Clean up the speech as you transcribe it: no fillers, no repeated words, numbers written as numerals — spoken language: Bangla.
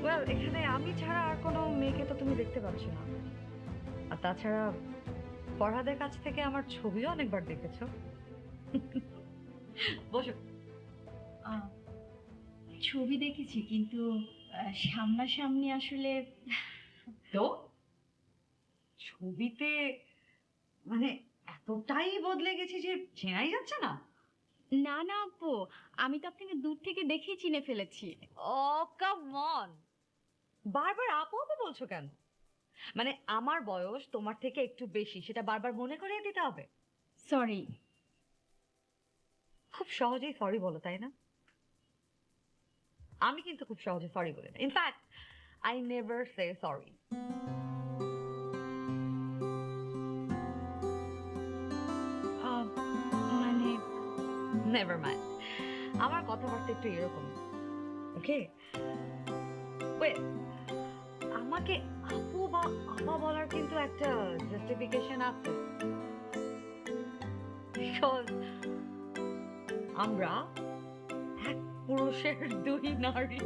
ওয়েল, এখানে আমি ছাড়া আর কোনো মেয়েকে তো তুমি দেখতে পাচ্ছ না। আর তাছাড়া ফরহাদের কাছ থেকে আমার ছবিও অনেকবার দেখেছো। বসো। আহ, ছবি দেখেছি কিন্তু সামনাসামনি আসলে। তো ছবিতে মানে এতটাই বদলে গেছি যে চেনাই যাচ্ছে না। না না আপু, আমি তো আপনাকে দূর থেকে দেখেই চিনে ফেলেছি। ও কাম অন, বারবার আপু আপু বলছো কেন? মানে আমার বয়স তোমার থেকে একটু বেশি, সেটা বারবার মনে করিয়ে দিতে হবে? সরি। খুব সহজেই সরি বলো, তাই না? আমি কিন্তু খুব সহজে সরি বলি না। In fact I never say sorry. মানে নেভার মাইন্ড, আমার কথাবার্তা একটু এরকম। ওকে, ওয়েট, আমাকে আপু বা আপা বলার কিন্তু একটা জাস্টিফিকেশন আছে। Because আমরা এক পুরুষের দুই নারী।